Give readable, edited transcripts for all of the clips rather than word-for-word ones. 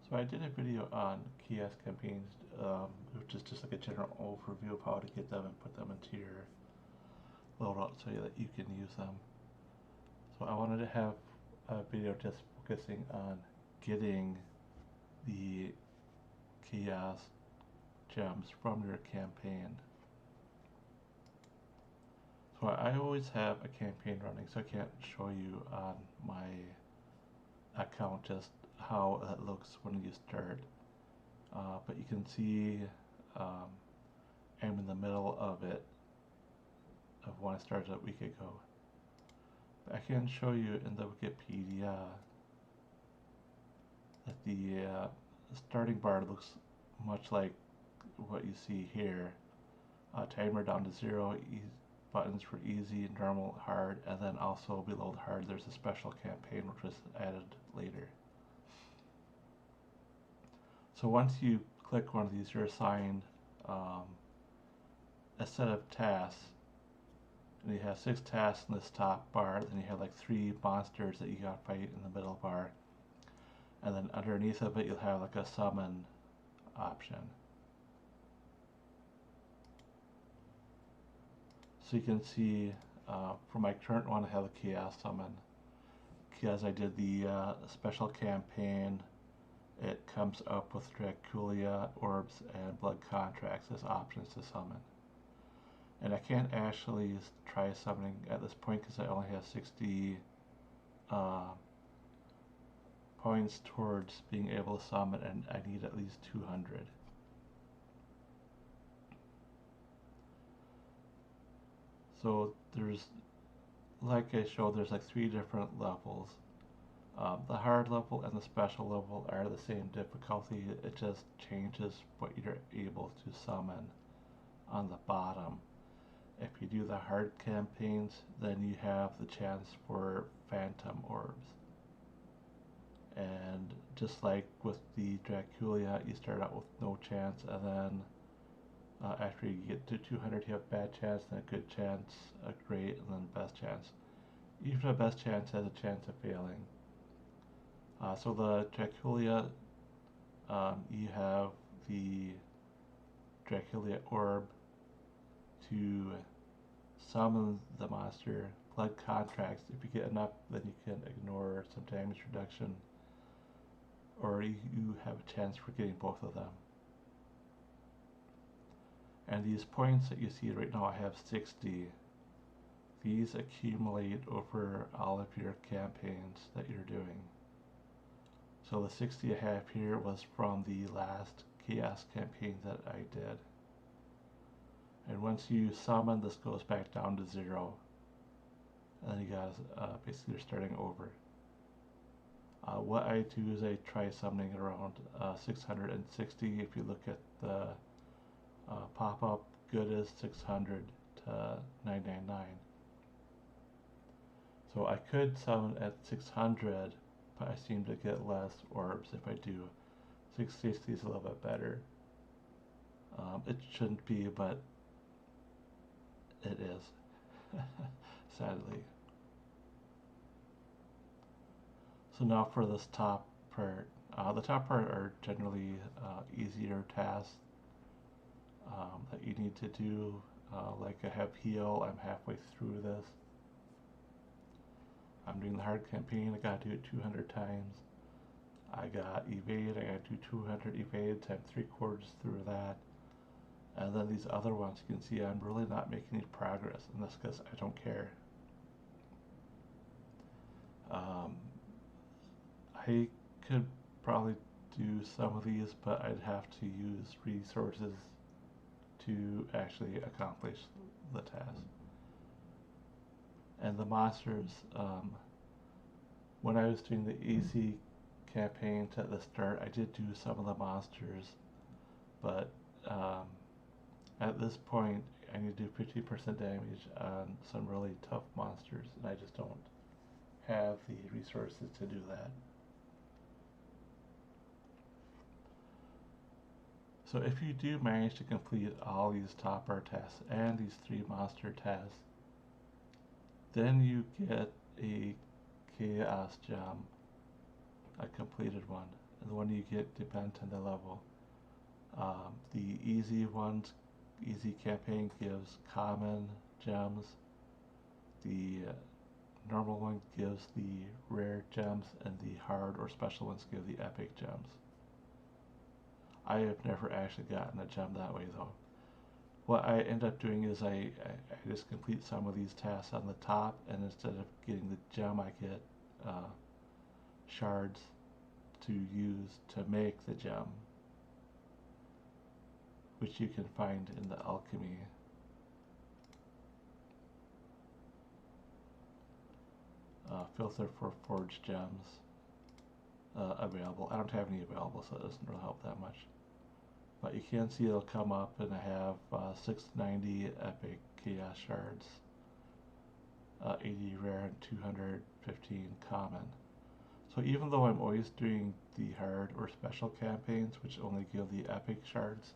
So I did a video on kiosk campaigns, which is just like a general overview of how to get them and put them into your loadout so that you can use them. So I wanted to have a video just focusing on getting the kiosk gems from your campaign. So I always have a campaign running, so I can't show you on my account just how it looks when you start. But you can see um, I'm in the middle of it, of when I started a week ago. But I can show you in the Wikipedia that the starting bar looks much like what you see here. Timer down to 0, buttons for easy, normal, hard, and then also below the hard there's a special campaign which was added later. So once you click one of these, you're assigned a set of tasks, and you have 6 tasks in this top bar. Then you have like 3 monsters that you gotta fight in the middle bar, and then underneath of it you'll have like a summon option. So you can see for my current one I have a chaos summon. Because I did the special campaign, it comes up with Draculia, Orbs, and Blood Contracts as options to summon. And I can't actually try summoning at this point because I only have 60 points towards being able to summon, and I need at least 200. So there's, like I showed, there's like 3 different levels. The hard level and the special level are the same difficulty, it just changes what you're able to summon on the bottom. If you do the hard campaigns, then you have the chance for phantom orbs. And just like with the Draculia, you start out with no chance, and then after you get to 200 you have bad chance, then a good chance, a great, and then best chance. Even the best chance has a chance of failing. So the Draculia, you have the Draculia orb to summon the monster. Blood Contracts, if you get enough, then you can ignore some damage reduction, or you have a chance for getting both of them. And these points that you see right now, I have 60. These accumulate over all of your campaigns that you're doing. So the 60 I have here was from the last chaos campaign that I did. And once you summon, this goes back down to 0. And then you guys basically are starting over. What I do is I try summoning around 660. If you look at the pop-up, good is 600 to 999. So I could summon at 600, but I seem to get less orbs if I do. 660 is a little bit better. It shouldn't be, but it is, sadly. So now for this top part. The top part are generally easier tasks that you need to do. Like I have heal, I'm halfway through this. I'm doing the hard campaign, I gotta do it 200 times. I got evade, I gotta do 200 evades, I'm 3/4 through that. And then these other ones, you can see I'm really not making any progress, and that's because I don't care. I could probably do some of these, but I'd have to use resources to actually accomplish the task. And the monsters, when I was doing the easy campaigns at the start, I did do some of the monsters, but at this point I need to do 50% damage on some really tough monsters, and I just don't have the resources to do that. So if you do manage to complete all these top bar tasks and these 3 monster tasks, then you get a chaos gem, a completed one. and the one you get depends on the level. The easy ones, easy campaign gives common gems. The normal one gives the rare gems, and the hard or special ones give the epic gems. I have never actually gotten a gem that way though. What I end up doing is I just complete some of these tasks on the top, and instead of getting the gem, I get shards to use to make the gem, which you can find in the alchemy. Filter for forged gems available. I don't have any available, so it doesn't really help that much. But you can see it'll come up, and I have 690 epic chaos shards, 80 rare, and 215 common. So even though I'm always doing the hard or special campaigns, which only give the epic shards,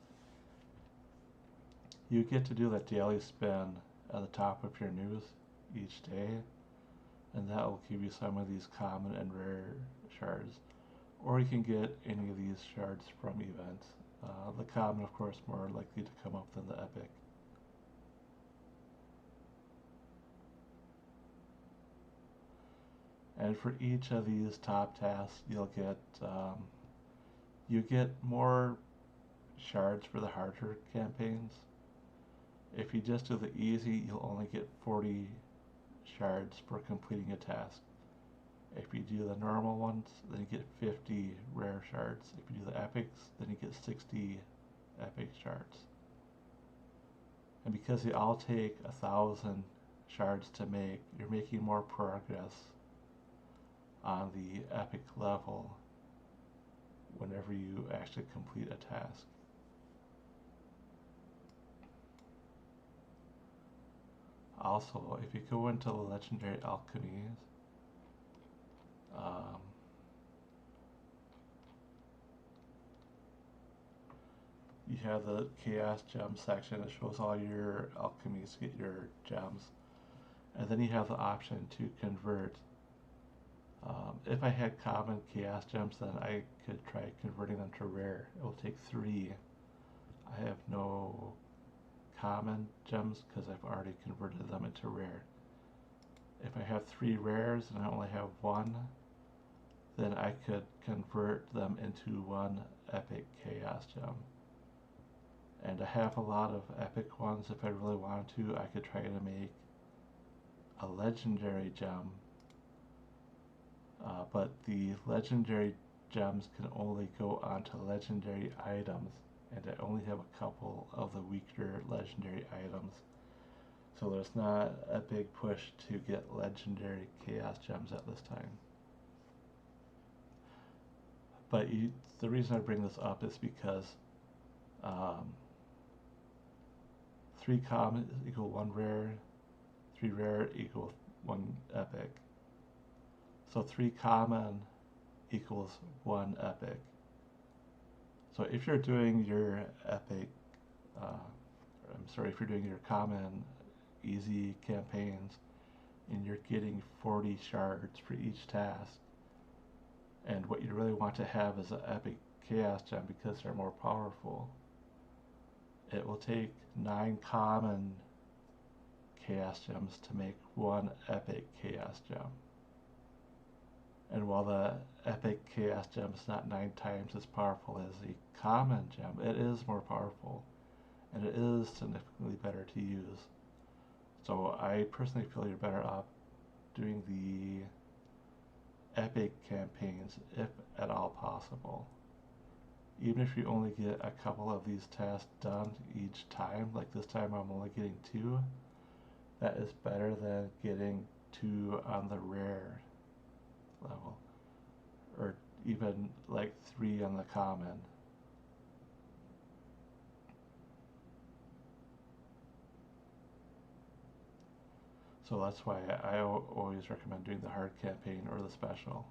you get to do that daily spin at the top of your news each day, and that will give you some of these common and rare shards. Or you can get any of these shards from events. The common, of course, more likely to come up than the epic. And for each of these top tasks, you'll get you get more shards for the harder campaigns. If you just do the easy, you'll only get 40 shards for completing a task. If you do the normal ones, then you get 50 rare shards. If you do the epics, then you get 60 epic shards. And because they all take 1,000 shards to make, you're making more progress on the epic level whenever you actually complete a task. Also, if you go into the legendary alchemies, you have the chaos gem section that shows all your alchemies get your gems, and then you have the option to convert. If I had common chaos gems, then I could try converting them to rare. It will take 3. I have no common gems because I've already converted them into rare. If I have 3 rares and I only have 1, then I could convert them into 1 epic chaos gem. And I have a lot of epic ones. If I really wanted to, I could try to make a legendary gem. But the legendary gems can only go onto legendary items, and I only have a couple of the weaker legendary items. So there's not a big push to get legendary chaos gems at this time. But the reason I bring this up is because 3 common equal 1 rare, 3 rare equals 1 epic. So 3 common equals 1 epic. So if you're doing your epic, if you're doing your common easy campaigns and you're getting 40 shards for each task, and what you really want to have is an epic chaos gem because they're more powerful, it will take 9 common chaos gems to make 1 epic chaos gem. And while the epic chaos gem is not 9 times as powerful as the common gem, it is more powerful, and it is significantly better to use. So I personally feel you're better off doing the epic campaigns if at all possible. Even if you only get a couple of these tasks done each time, like this time I'm only getting 2, that is better than getting 2 on the rare level, or even like 3 on the common. So that's why I always recommend doing the hard campaign or the special.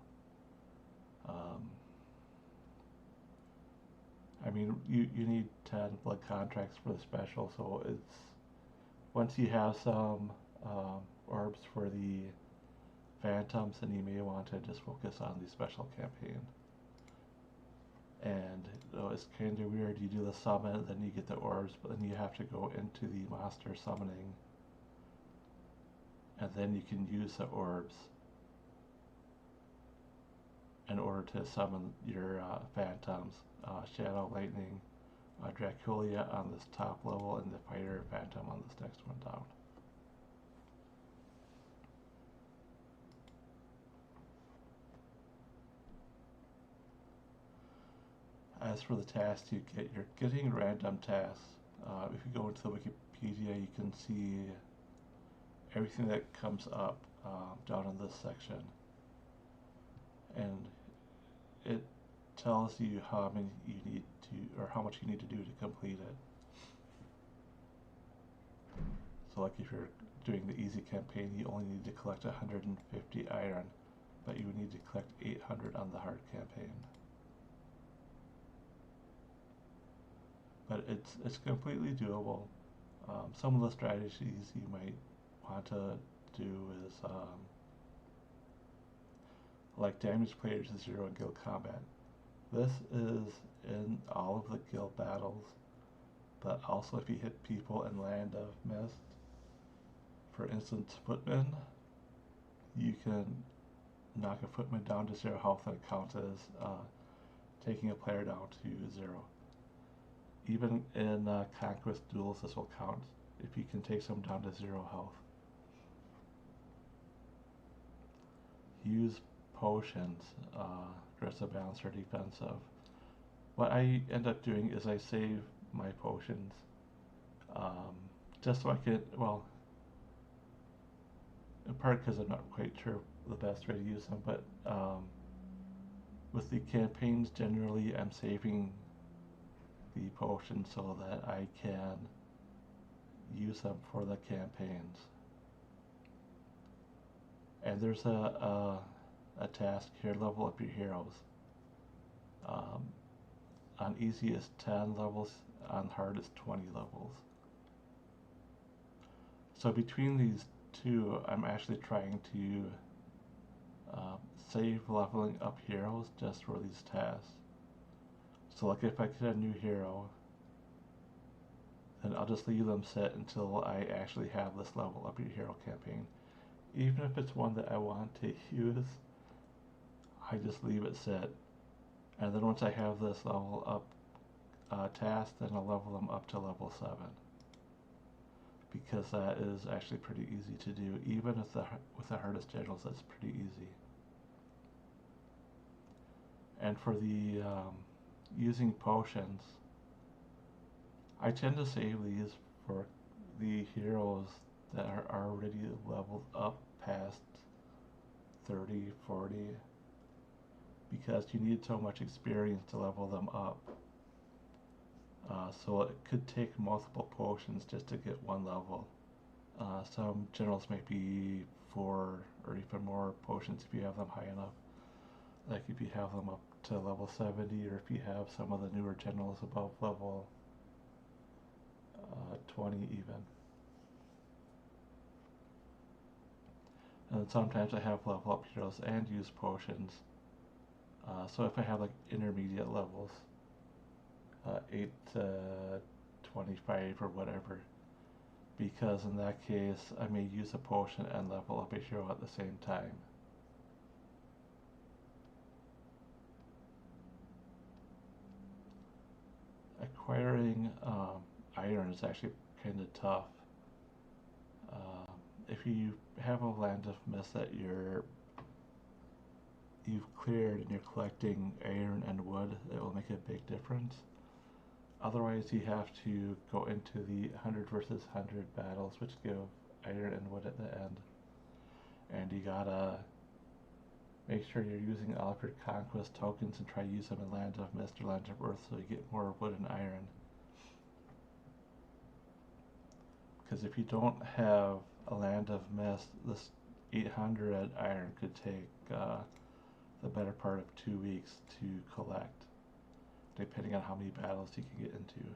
I mean, you need 10 blood contracts for the special, so it's once you have some orbs for the phantoms, then you may want to just focus on the special campaign. So it's kind of weird. You do the summon, then you get the orbs, but then you have to go into the monster summoning, and then you can use the orbs in order to summon your phantoms, Shadow Lightning, Draculia on this top level, and the Fighter Phantom on this next one down. As for the tasks you get, you're getting random tasks. If you go into the Wikipedia, you can see everything that comes up down in this section. And it tells you how many you need to, or how much you need to do to complete it. So like if you're doing the easy campaign, you only need to collect 150 iron, but you would need to collect 800 on the hard campaign. But it's completely doable. Some of the strategies you might want to do is like damage players to 0 in guild combat. This is in all of the guild battles, but also if you hit people in Land of Mist, for instance footmen, you can knock a footman down to 0 health and it counts as taking a player down to 0. Even in Conquest duels, this will count if you can take someone down to 0 health. Use potions, aggressive, balanced, or defensive. What I end up doing is I save my potions just so I can, well, in part because I'm not quite sure the best way to use them, but with the campaigns generally I'm saving the potions so that I can use them for the campaigns. And there's a task here, level up your heroes. On easy is 10 levels, on hard is 20 levels. So between these two, I'm actually trying to save leveling up heroes just for these tasks. So like if I get a new hero, then I'll just leave them set until I actually have this level up your hero campaign. Even if it's one that I want to use, I just leave it set. And then once I have this level up task, then I'll level them up to level 7. Because that is actually pretty easy to do. Even with the hardest generals, that's pretty easy. And for the using potions, I tend to save these for the heroes that are already leveled up past 30, 40, because you need so much experience to level them up. So it could take multiple potions just to get one level. Some generals might be 4 or even more potions if you have them high enough. Like if you have them up to level 70, or if you have some of the newer generals above level 20 even. And sometimes I have level up heroes and use potions. So if I have like intermediate levels, 8 to 25 or whatever, because in that case I may use a potion and level up a hero at the same time. Acquiring iron is actually kind of tough. If you have a Land of Mist that you've cleared and you're collecting iron and wood, it will make a big difference. Otherwise you have to go into the 100 versus 100 battles, which give iron and wood at the end. And you gotta make sure you're using all of your conquest tokens and try to use them in Land of Mist or Land of Earth so you get more wood and iron. Because if you don't have a Land of Mist, this 800 iron could take the better part of 2 weeks to collect, depending on how many battles you can get into.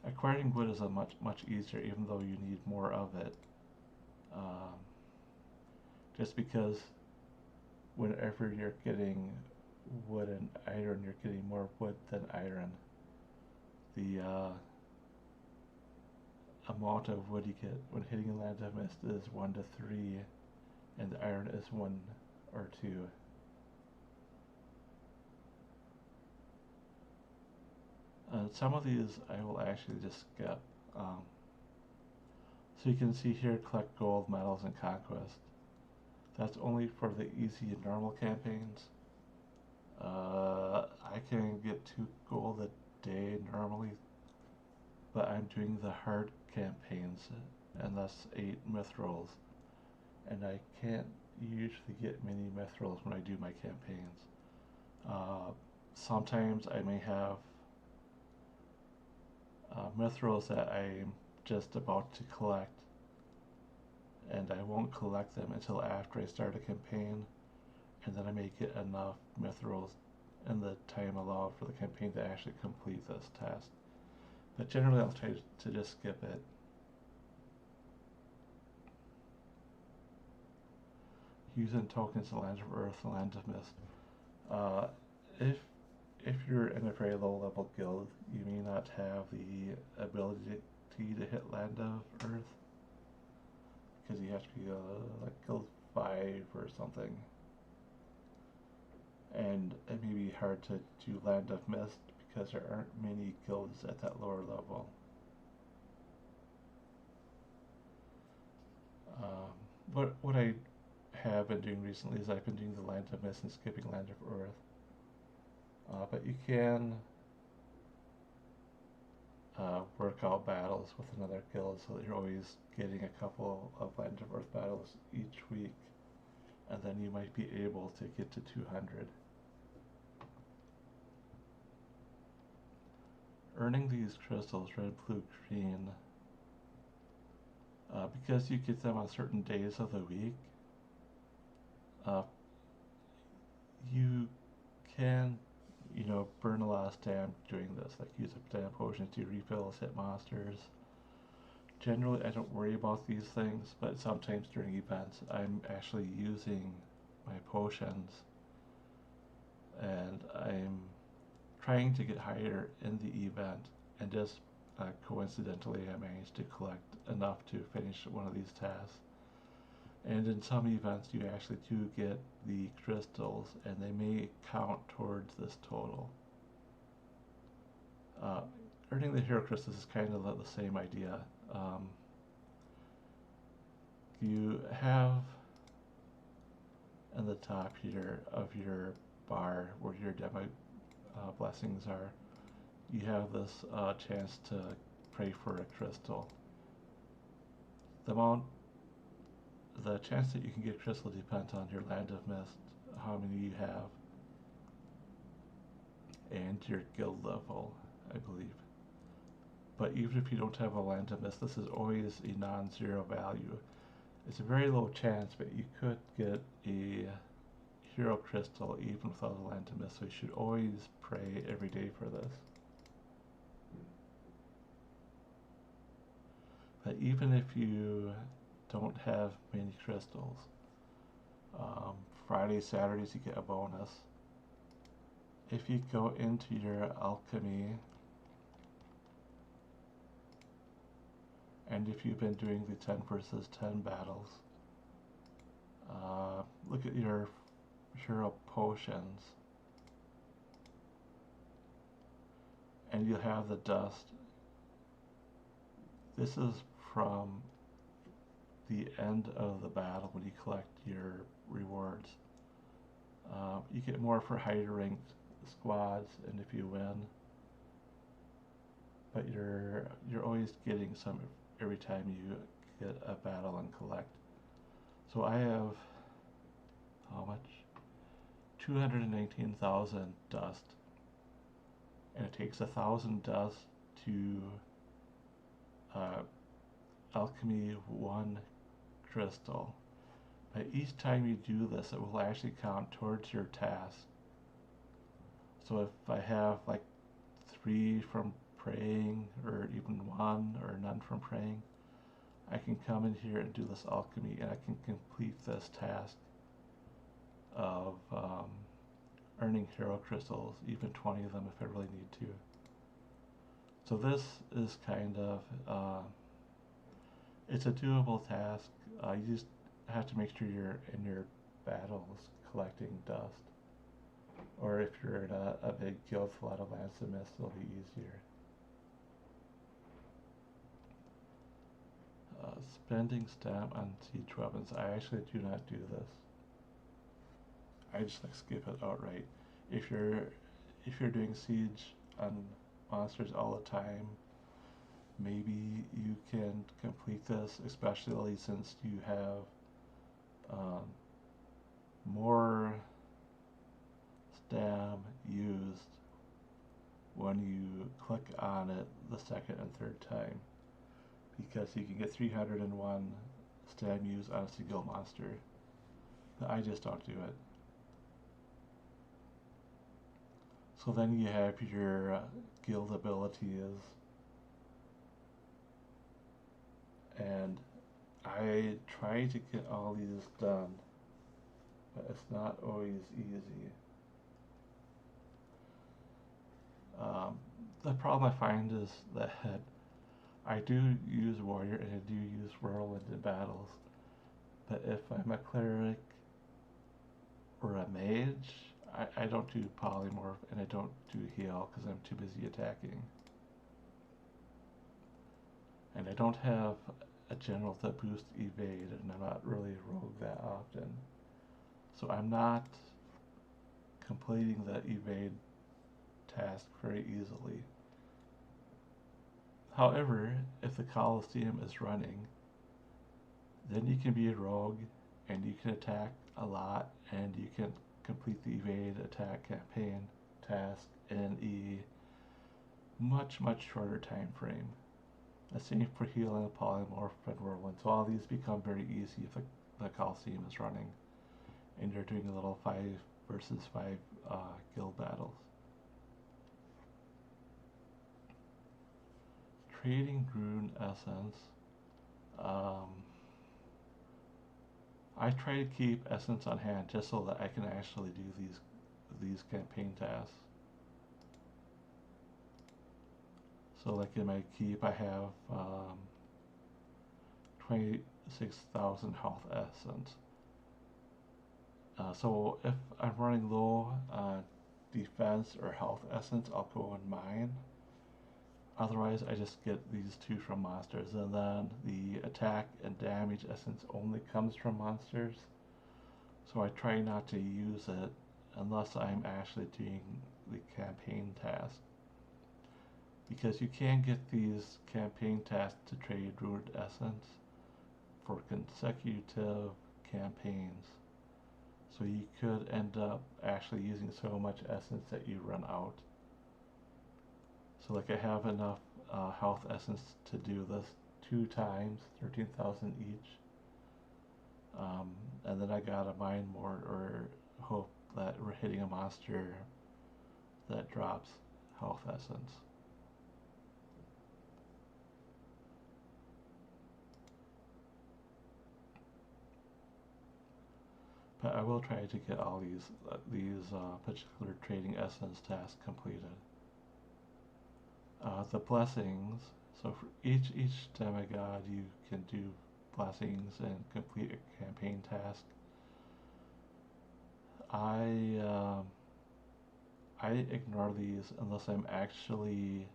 Acquiring wood is a much easier, even though you need more of it. Just because whenever you're getting wood and iron, you're getting more wood than iron. The amount of wood you get when hitting a land of mist is 1 to 3, and the iron is 1 or 2. Some of these I will actually just skip. So you can see here, collect gold, medals, and conquest. That's only for the easy and normal campaigns. I can get 2 gold a day normally, but I'm doing the hard campaigns, and that's 8 myth rolls. And I can't usually get many myth rolls when I do my campaigns. Sometimes I may have myth rolls that I'm just about to collect, and I won't collect them until after I start a campaign, and then I may get enough myth rolls in the time allowed for the campaign to actually complete this task. But generally I'll try to just skip it. Using tokens in Land of Earth and Land of Mist. If you're in a very low level guild, you may not have the ability to hit Land of Earth, because you have to be like guild 5 or something. And it may be hard to do Land of Mist because there aren't many guilds at that lower level. What I have been doing recently is I've been doing the Land of Mist and skipping Land of Earth. But you can work out battles with another guild so that you're always getting a couple of Land of Earth battles each week, and then you might be able to get to 200. Earning these crystals, red, blue, green, because you get them on certain days of the week, you can, burn a lot of stamina doing this, like use a stamina potion to refill, hit monsters. Generally, I don't worry about these things, but sometimes during events, I'm actually using my potions, and I'm trying to get higher in the event, and just coincidentally, I managed to collect enough to finish one of these tasks. And in some events, you actually do get the crystals, and they may count towards this total. Earning the hero crystals is kind of the same idea. You have in the top here of your bar where your demo blessings are, you have this chance to pray for a crystal. The chance that you can get crystal depends on your Land of Mist, how many you have, and your guild level, I believe. But even if you don't have a Land of Mist, this is always a non-zero value. It's a very low chance, but you could get a hero crystal even without a Land of Mist, so you should always pray every day for this. But even if you don't have many crystals, Fridays, Saturdays you get a bonus. If you go into your alchemy, and if you've been doing the 10 versus 10 battles, look at your hero potions, and you'll have the dust. This is from the end of the battle when you collect your rewards. You get more for higher ranked squads, and if you win, but you're always getting some every time you get a battle and collect. So I have how much? 219,000 dust, and it takes 1,000 dust to alchemy 1 crystal. But each time you do this, it will actually count towards your task. So if I have like 3 from praying, or even 1 or none from praying, I can come in here and do this alchemy, and I can complete this task of earning hero crystals, even 20 of them if I really need to. So this is kind of, it's a doable task. You just have to make sure you're in your battles collecting dust. Or if you're in a big guild full out of Lance of Mist, it'll be easier. Spending stamp on siege weapons. I actually do not do this. I just like skip it outright. If you're doing siege on monsters all the time, maybe you can complete this, especially since you have more stam used when you click on it the second and third time, because you can get 301 stam used on a single monster. But I just don't do it. So then you have your guild abilities, and I try to get all these done, but it's not always easy. The problem I find is that I do use warrior and I do use whirlwind in battles, but if I'm a cleric or a mage, I don't do polymorph and I don't do heal because I'm too busy attacking. And I don't have a general to boost evade, and I'm not really rogue that often. So I'm not completing the evade task very easily. However, if the Coliseum is running, then you can be a rogue and you can attack a lot and you can complete the evade attack campaign task in a much shorter time frame. The same for healing, polymorph, and whirlwind. So all these become very easy if the Coliseum is running and you're doing a little 5 versus 5 guild battles. Trading rune essence. I try to keep essence on hand just so that I can actually do these campaign tasks. So like in my keep I have 26,000 health essence. So if I'm running low on defense or health essence, I'll go and mine. Otherwise, I just get these 2 from monsters, and then the attack and damage essence only comes from monsters. So I try not to use it unless I'm actually doing the campaign task. Because you can get these campaign tasks to trade ruined essence for consecutive campaigns. So you could end up actually using so much essence that you run out. So like I have enough health essence to do this 2 times, 13,000 each. And then I gotta mine more or hope that we're hitting a monster that drops health essence. But I will try to get all these particular trading essence tasks completed. The blessings, so for each demigod you can do blessings and complete a campaign task. I ignore these unless I'm actually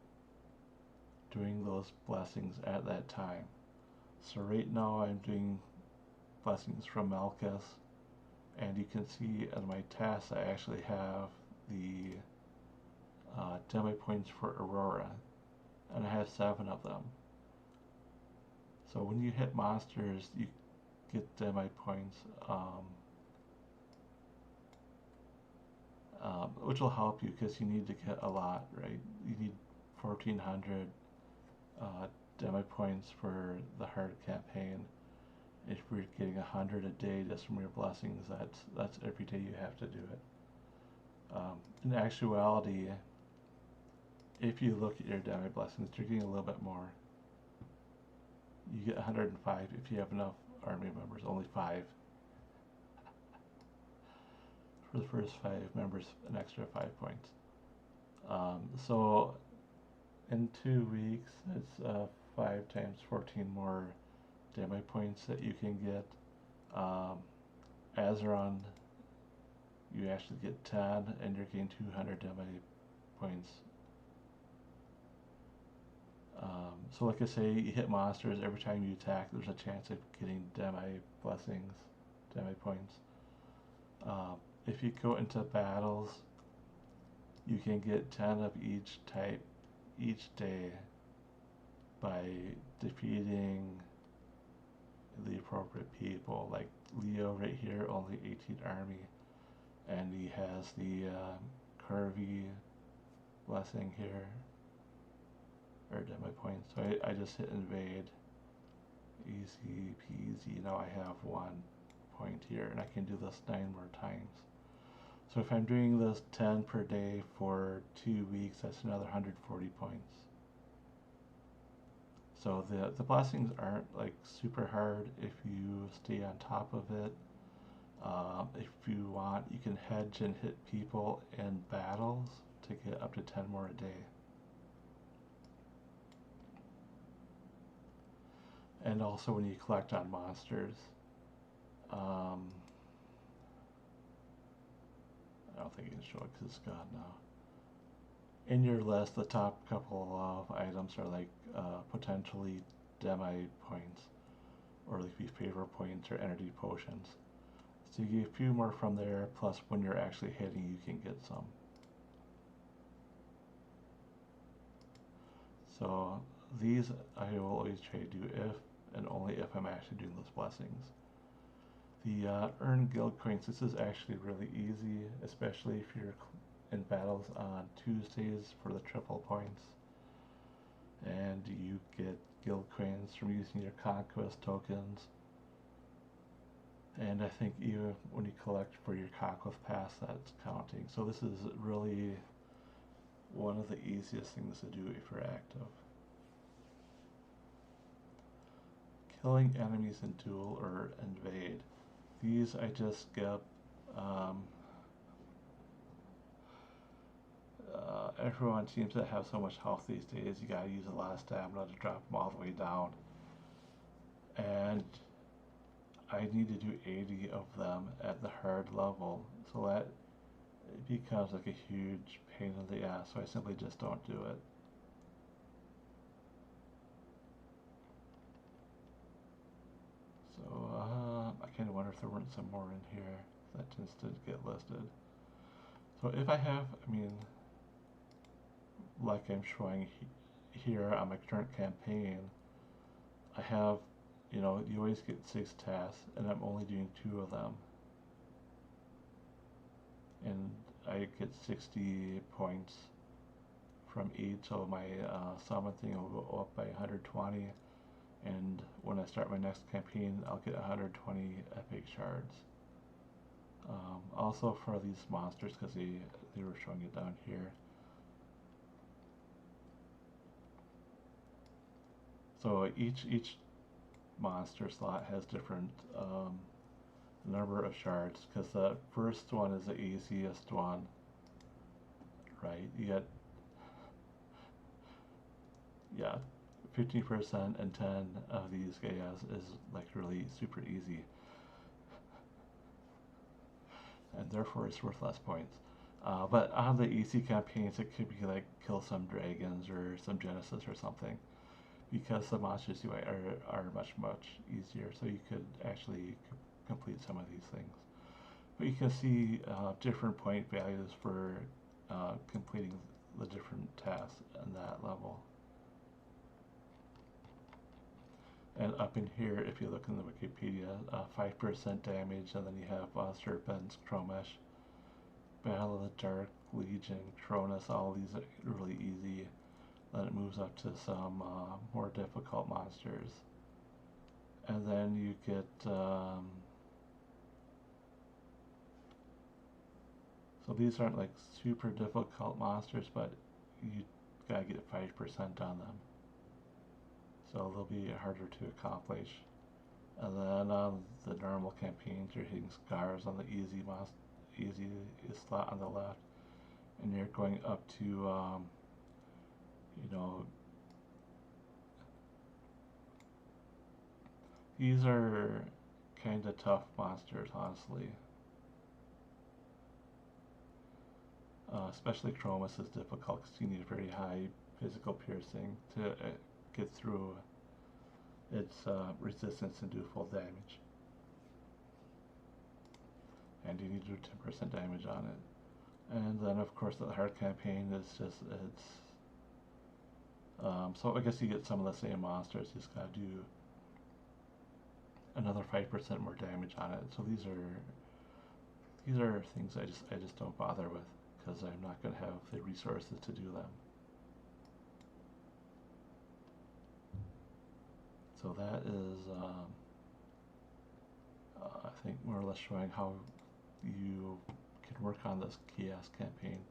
doing those blessings at that time. So right now I'm doing blessings from Malchus, and you can see in my tasks I actually have the demi points for Aurora, and I have 7 of them. So when you hit monsters, you get demi points, which will help you because you need to get a lot, right? You need 1,400 demi points for the hard campaign. If we're getting 100 a day just from your blessings, that's every day you have to do it. In actuality, if you look at your demi blessings, you're getting a little bit more. You get 105 if you have enough army members, only 5 for the first 5 members an extra 5 points. So in 2 weeks, it's 5 times 14 more demi points that you can get. Azeron, you actually get 10, and you're getting 200 demi points. So like I say, you hit monsters, every time you attack, there's a chance of getting demi blessings, demi points. If you go into battles, you can get 10 of each type each day by defeating the appropriate people. Like Leo right here, only 18 army, and he has the curvy blessing here, or demi points. So I just hit invade, easy peasy. Now I have 1 point here, and I can do this 9 more times. So if I'm doing this 10 per day for 2 weeks, that's another 140 points. So the blessings aren't like super hard if you stay on top of it. If you want, you can hedge and hit people in battles to get up to 10 more a day. And also when you collect on monsters. I don't think you can show it because it's gone now. In your list, the top couple of items are like potentially demi points, or like be favor points or energy potions. So you get a few more from there, plus when you're actually hitting, you can get some. So these I will always try to do if and only if I'm actually doing those blessings. The earn guild coins, this is actually really easy, especially if you're in battles on Tuesdays for the triple points. And you get guild coins from using your conquest tokens. And I think even when you collect for your conquest pass, that's counting. So this is really one of the easiest things to do if you're active. Killing enemies in duel or invade. These I just skip. Everyone seems to have so much health these days, you gotta use a lot of stamina to drop them all the way down. And I need to do 80 of them at the hard level, so that it becomes like a huge pain in the ass, so I simply just don't do it. So I kind of wonder if there weren't some more in here that tends to get listed. So if I have, I mean, like I'm showing here on my current campaign, I have, you know, you always get 6 tasks, and I'm only doing 2 of them. And I get 60 points from each, so my summon thing will go up by 120, and when I start my next campaign, I'll get 120 epic shards. Also for these monsters, because they were showing it down here. So each monster slot has different number of shards, because the first one is the easiest one, right? You get, yeah, 15% and 10 of these guys is like really super easy, and therefore it's worth less points. But on the easy campaigns, it could be like kill some dragons or some Genesis or something, because the monsters UI are much easier, so you could actually complete some of these things. But you can see different point values for completing the different tasks in that level. And up in here, if you look in the Wikipedia, 5% damage, and then you have Serpents, Chromesh, Battle of the Dark, Legion, Cronus, all these are really easy. Then it moves up to some more difficult monsters. And then you get, so these aren't like super difficult monsters, but you gotta get 5% on them. So they'll be harder to accomplish. And then on the normal campaigns, you're hitting scars on the easy slot on the left, and you're going up to, you know, these are kind of tough monsters, honestly. Especially Chromis is difficult because you need very high physical piercing to get through its resistance and do full damage. And you need to do 10% damage on it. And then of course the hard campaign is just, so I guess you get some of the same monsters, you just gotta do another 5% more damage on it. So these are things I just don't bother with, because I'm not going to have the resources to do them. So that is, I think, more or less showing how you can work on this chaos campaign.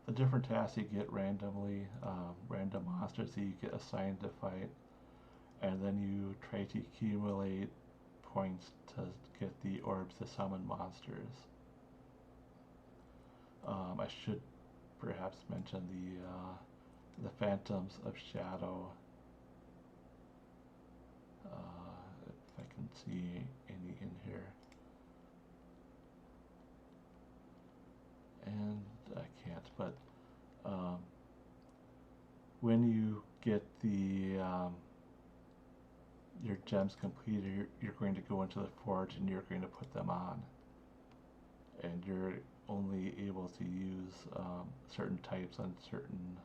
The different tasks you get randomly, random monsters that you get assigned to fight, and then you try to accumulate points to get the orbs to summon monsters. I should perhaps mention the Phantoms of Shadow. If I can see any in here, and I can't. But when you get the your gems completed, you're going to go into the forge and you're going to put them on, and you're only able to use certain types on certain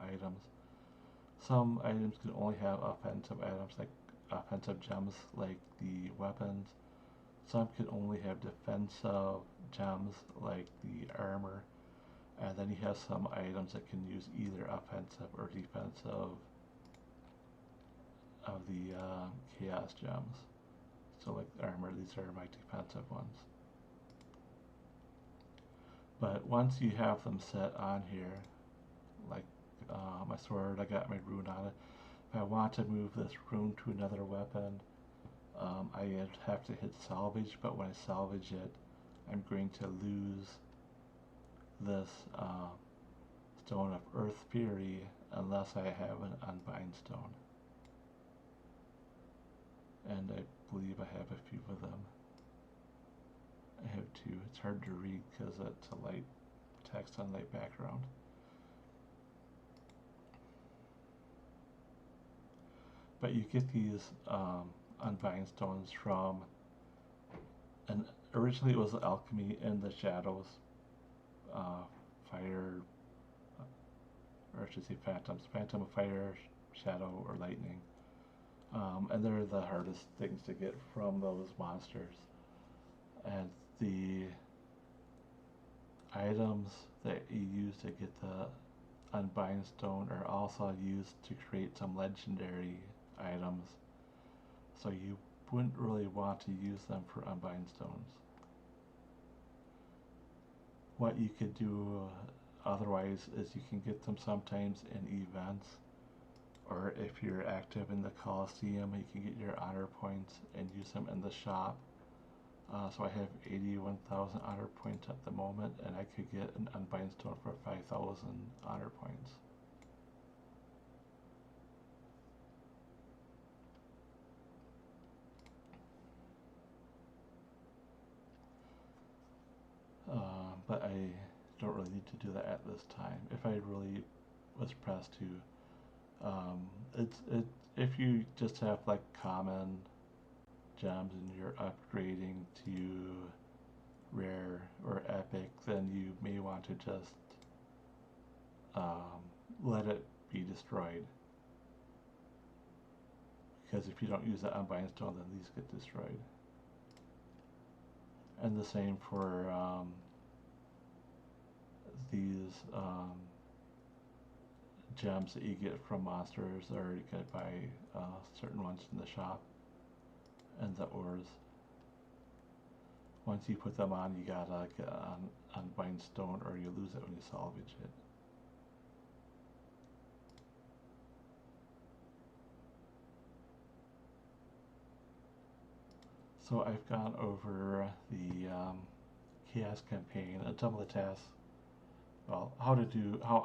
items. Some items can only have offensive items, like offensive gems, like the weapons. Some can only have defensive gems, like the armor. And then you have some items that can use either offensive or defensive of the chaos gems. So like armor, these are my defensive ones. But once you have them set on here, like my sword, I got my rune on it. If I want to move this rune to another weapon, I have to hit salvage, but when I salvage it, I'm going to lose this Stone of Earth Fury unless I have an Unbind Stone. And I believe I have a few of them. I have two. It's hard to read because it's a light text on light background. But you get these Unbind Stones from, and originally it was alchemy in the shadows, fire, or I should say phantoms, phantom of fire, shadow, or lightning. And they're the hardest things to get from those monsters. And the items that you use to get the Unbind Stone are also used to create some legendary items. So you wouldn't really want to use them for Unbind Stones. What you could do otherwise is you can get them sometimes in events, or if you're active in the Coliseum, you can get your honor points and use them in the shop. So I have 81,000 honor points at the moment, and I could get an Unbind Stone for 5,000 honor points. But I don't really need to do that at this time. If I really was pressed to, if you just have like common gems and you're upgrading to rare or epic, then you may want to just let it be destroyed. Because if you don't use the Unbind Stone, then these get destroyed. And the same for these gems that you get from monsters, or you get by certain ones in the shop, and the ores. Once you put them on, you gotta get an Unbind Stone, or you lose it when you salvage it. So I've gone over the chaos campaign and some of the tasks, well, how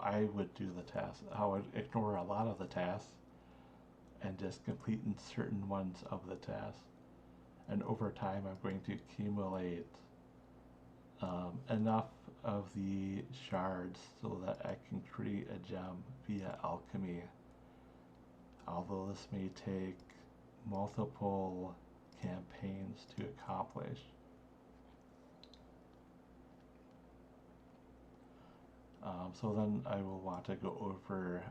I would do the tasks, how I'd ignore a lot of the tasks and just completing certain ones of the tasks. And over time, I'm going to accumulate enough of the shards so that I can create a gem via alchemy. Although this may take multiple campaigns to accomplish. So then I will want to go over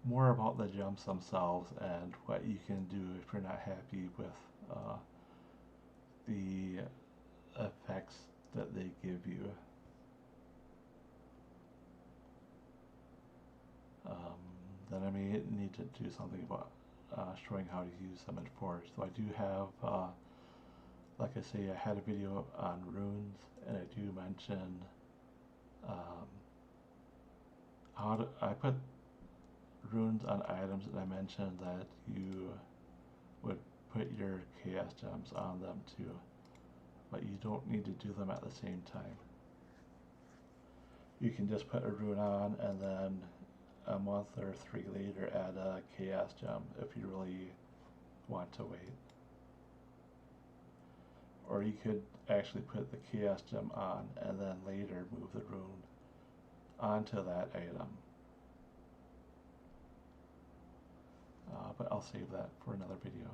more about the gems themselves and what you can do if you're not happy with the effects that they give you. Then I may need to do something about showing how to use them in Forge. So I do have, like I say, I had a video on runes, and I do mention I put runes on items, and I mentioned that you would put your chaos gems on them too, but you don't need to do them at the same time. You can just put a rune on and then a month or 3 later add a chaos gem if you really want to wait. Or you could actually put the chaos gem on and then later move the rune onto that item. But I'll save that for another video.